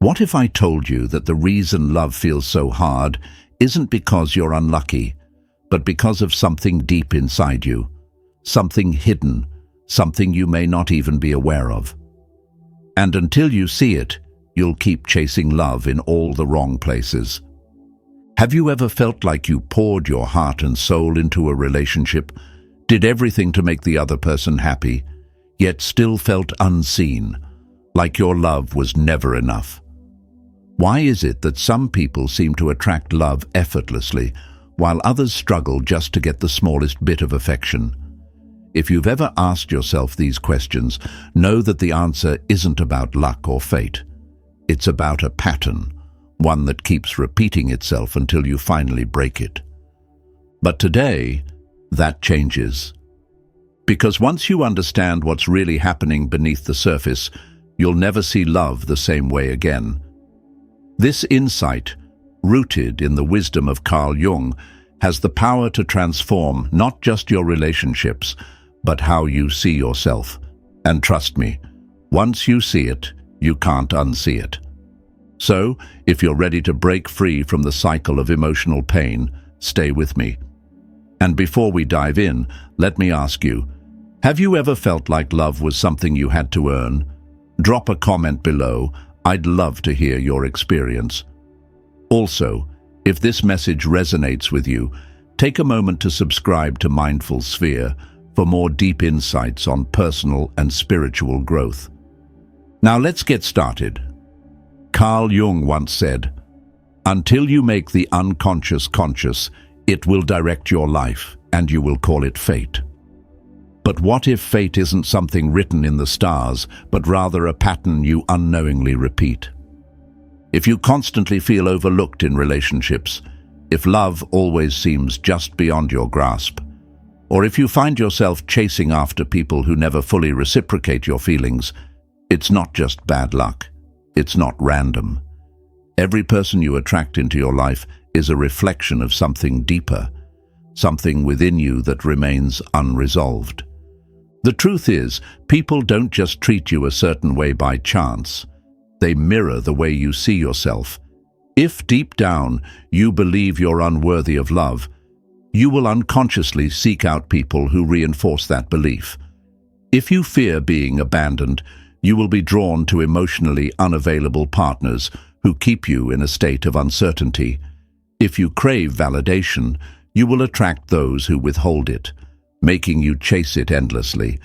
What if I told you that the reason love feels so hard isn't because you're unlucky, but because of something deep inside you, something hidden, something you may not even be aware of? And until you see it, you'll keep chasing love in all the wrong places. Have you ever felt like you poured your heart and soul into a relationship, did everything to make the other person happy, yet still felt unseen, like your love was never enough? Why is it that some people seem to attract love effortlessly, while others struggle just to get the smallest bit of affection? If you've ever asked yourself these questions, know that the answer isn't about luck or fate. It's about a pattern, one that keeps repeating itself until you finally break it. But today, that changes. Because once you understand what's really happening beneath the surface, you'll never see love the same way again. This insight, rooted in the wisdom of Carl Jung, has the power to transform not just your relationships, but how you see yourself. And trust me, once you see it, you can't unsee it. So, if you're ready to break free from the cycle of emotional pain, stay with me. And before we dive in, let me ask you, have you ever felt like love was something you had to earn? Drop a comment below. I'd love to hear your experience. Also, if this message resonates with you, take a moment to subscribe to Mindful Sphere for more deep insights on personal and spiritual growth. Now let's get started. Carl Jung once said, "Until you make the unconscious conscious, it will direct your life, and you will call it fate." But what if fate isn't something written in the stars, but rather a pattern you unknowingly repeat? If you constantly feel overlooked in relationships, if love always seems just beyond your grasp, or if you find yourself chasing after people who never fully reciprocate your feelings, it's not just bad luck. It's not random. Every person you attract into your life is a reflection of something deeper, something within you that remains unresolved. The truth is, people don't just treat you a certain way by chance. They mirror the way you see yourself. If deep down you believe you're unworthy of love, you will unconsciously seek out people who reinforce that belief. If you fear being abandoned, you will be drawn to emotionally unavailable partners who keep you in a state of uncertainty. If you crave validation, you will attract those who withhold it, making you chase it endlessly.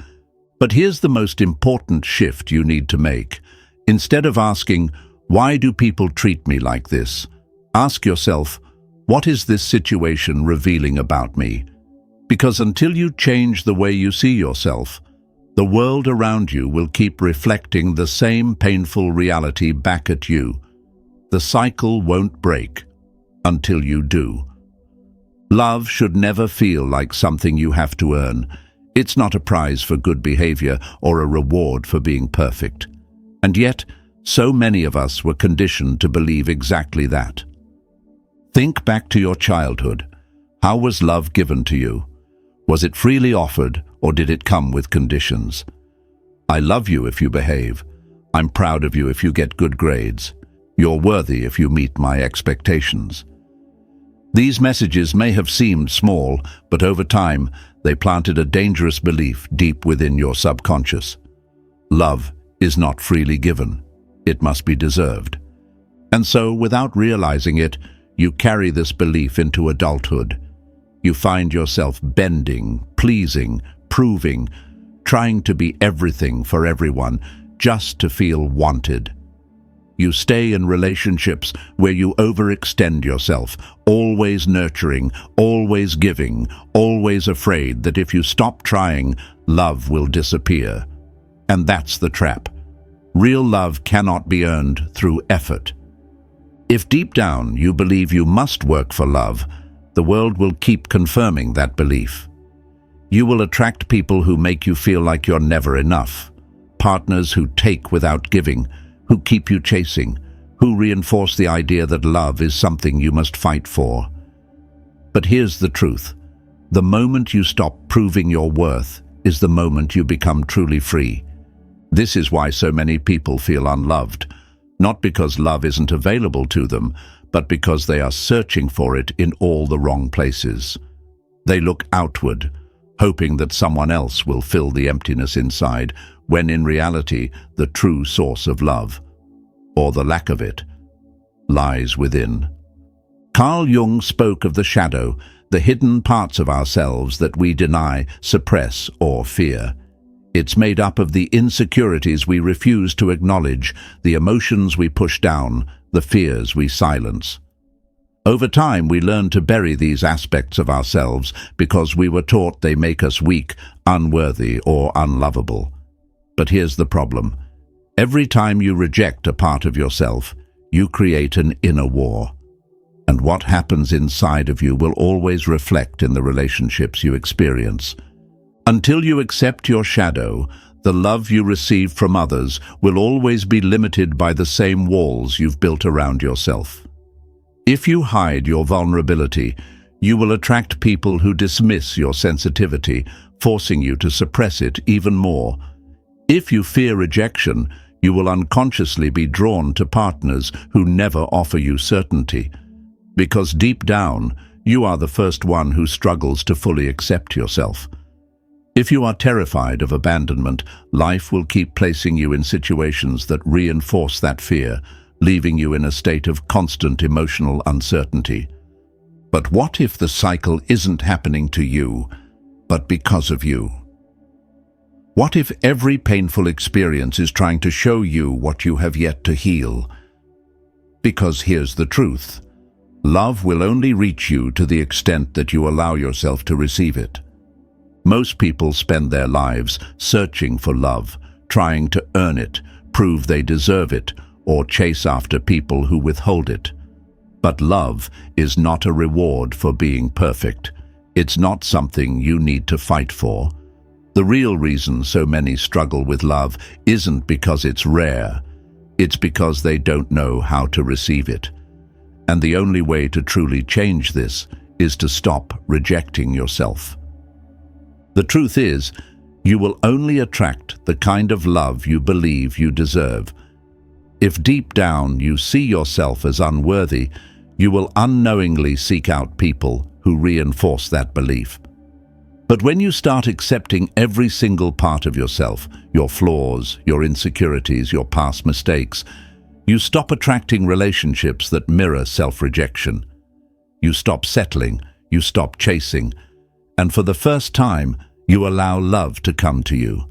But here's the most important shift you need to make. Instead of asking, "Why do people treat me like this?" ask yourself, "What is this situation revealing about me?" Because until you change the way you see yourself, the world around you will keep reflecting the same painful reality back at you. The cycle won't break until you do. Love should never feel like something you have to earn. It's not a prize for good behavior or a reward for being perfect. And yet, so many of us were conditioned to believe exactly that. Think back to your childhood. How was love given to you? Was it freely offered, or did it come with conditions? "I love you if you behave. I'm proud of you if you get good grades. You're worthy if you meet my expectations." These messages may have seemed small, but over time, they planted a dangerous belief deep within your subconscious. Love is not freely given. It must be deserved. And so, without realizing it, you carry this belief into adulthood. You find yourself bending, pleasing, proving, trying to be everything for everyone just to feel wanted. You stay in relationships where you overextend yourself, always nurturing, always giving, always afraid that if you stop trying, love will disappear. And that's the trap. Real love cannot be earned through effort. If deep down you believe you must work for love, the world will keep confirming that belief. You will attract people who make you feel like you're never enough, partners who take without giving, who keep you chasing, who reinforce the idea that love is something you must fight for. But here's the truth. The moment you stop proving your worth is the moment you become truly free. This is why so many people feel unloved, not because love isn't available to them, but because they are searching for it in all the wrong places. They look outward, hoping that someone else will fill the emptiness inside, when in reality the true source of love, or the lack of it, lies within. Carl Jung spoke of the shadow, the hidden parts of ourselves that we deny, suppress, or fear. It's made up of the insecurities we refuse to acknowledge, the emotions we push down, the fears we silence. Over time, we learn to bury these aspects of ourselves because we were taught they make us weak, unworthy, or unlovable. But here's the problem. Every time you reject a part of yourself, you create an inner war. And what happens inside of you will always reflect in the relationships you experience. Until you accept your shadow, the love you receive from others will always be limited by the same walls you've built around yourself. If you hide your vulnerability, you will attract people who dismiss your sensitivity, forcing you to suppress it even more. If you fear rejection, you will unconsciously be drawn to partners who never offer you certainty. Because deep down, you are the first one who struggles to fully accept yourself. If you are terrified of abandonment, life will keep placing you in situations that reinforce that fear, leaving you in a state of constant emotional uncertainty. But what if the cycle isn't happening to you, but because of you? What if every painful experience is trying to show you what you have yet to heal? Because here's the truth. Love will only reach you to the extent that you allow yourself to receive it. Most people spend their lives searching for love, trying to earn it, prove they deserve it, or chase after people who withhold it. But love is not a reward for being perfect. It's not something you need to fight for. The real reason so many struggle with love isn't because it's rare. It's because they don't know how to receive it. And the only way to truly change this is to stop rejecting yourself. The truth is, you will only attract the kind of love you believe you deserve. If deep down you see yourself as unworthy, you will unknowingly seek out people who reinforce that belief. But when you start accepting every single part of yourself, your flaws, your insecurities, your past mistakes, you stop attracting relationships that mirror self-rejection. You stop settling, you stop chasing, and for the first time, you allow love to come to you.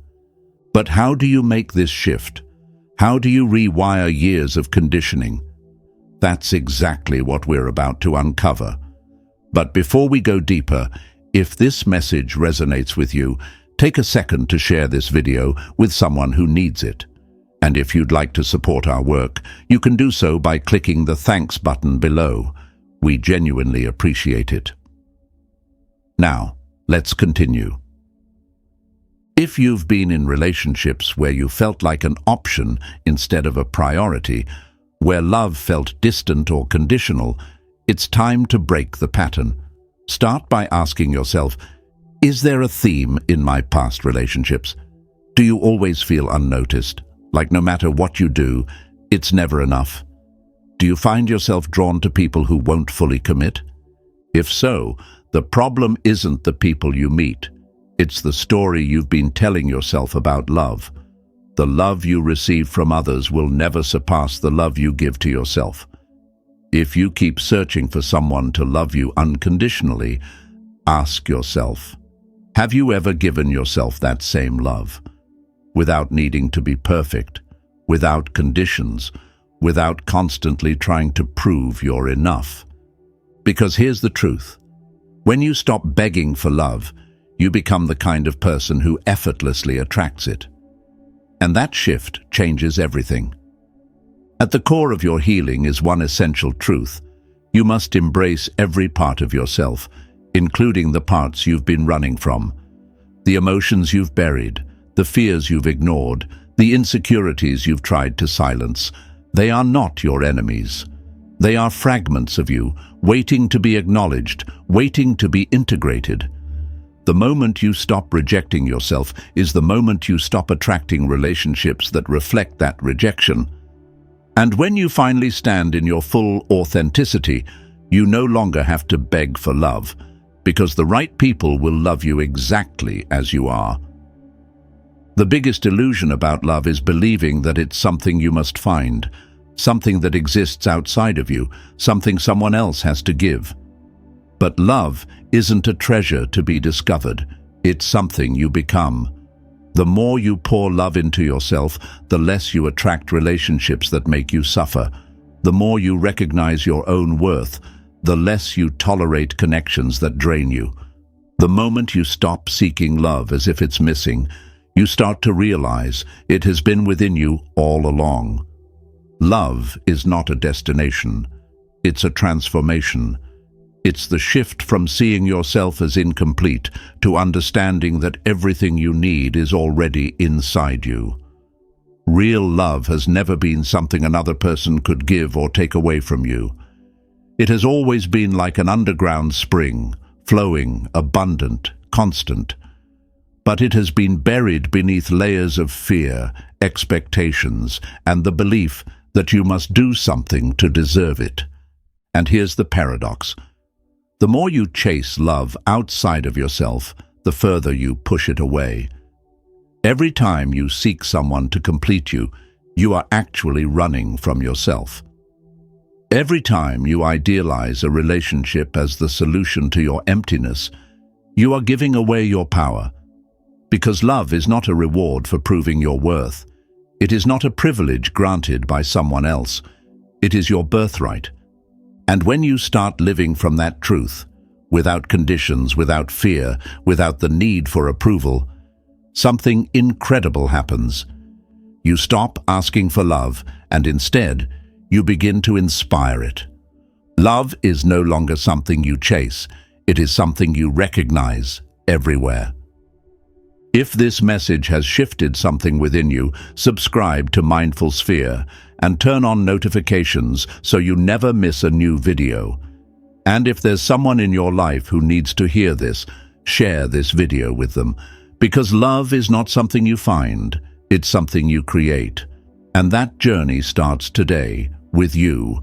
But how do you make this shift? How do you rewire years of conditioning? That's exactly what we're about to uncover. But before we go deeper, if this message resonates with you, take a second to share this video with someone who needs it. And if you'd like to support our work, you can do so by clicking the thanks button below. We genuinely appreciate it. Now, let's continue. If you've been in relationships where you felt like an option instead of a priority, where love felt distant or conditional, it's time to break the pattern. Start by asking yourself, is there a theme in my past relationships? Do you always feel unnoticed? Like no matter what you do, it's never enough? Do you find yourself drawn to people who won't fully commit? If so, the problem isn't the people you meet. It's the story you've been telling yourself about love. The love you receive from others will never surpass the love you give to yourself. If you keep searching for someone to love you unconditionally, ask yourself, have you ever given yourself that same love? Without needing to be perfect, without conditions, without constantly trying to prove you're enough. Because here's the truth. When you stop begging for love, you become the kind of person who effortlessly attracts it. And that shift changes everything. At the core of your healing is one essential truth. You must embrace every part of yourself, including the parts you've been running from. The emotions you've buried, the fears you've ignored, the insecurities you've tried to silence. They are not your enemies. They are fragments of you, waiting to be acknowledged, waiting to be integrated. The moment you stop rejecting yourself is the moment you stop attracting relationships that reflect that rejection. And when you finally stand in your full authenticity, you no longer have to beg for love, because the right people will love you exactly as you are. The biggest illusion about love is believing that it's something you must find, something that exists outside of you, something someone else has to give. But love isn't a treasure to be discovered, it's something you become. The more you pour love into yourself, the less you attract relationships that make you suffer. The more you recognize your own worth, the less you tolerate connections that drain you. The moment you stop seeking love as if it's missing, you start to realize it has been within you all along. Love is not a destination, it's a transformation. It's the shift from seeing yourself as incomplete to understanding that everything you need is already inside you. Real love has never been something another person could give or take away from you. It has always been like an underground spring, flowing, abundant, constant. But it has been buried beneath layers of fear, expectations, and the belief that you must do something to deserve it. And here's the paradox. The more you chase love outside of yourself, the further you push it away. Every time you seek someone to complete you, you are actually running from yourself. Every time you idealize a relationship as the solution to your emptiness, you are giving away your power. Because love is not a reward for proving your worth. It is not a privilege granted by someone else. It is your birthright. And when you start living from that truth, without conditions, without fear, without the need for approval, something incredible happens. You stop asking for love, and instead, you begin to inspire it. Love is no longer something you chase, it is something you recognize everywhere. If this message has shifted something within you, subscribe to Mindful Sphere and turn on notifications so you never miss a new video. And if there's someone in your life who needs to hear this, share this video with them. Because love is not something you find, it's something you create. And that journey starts today with you.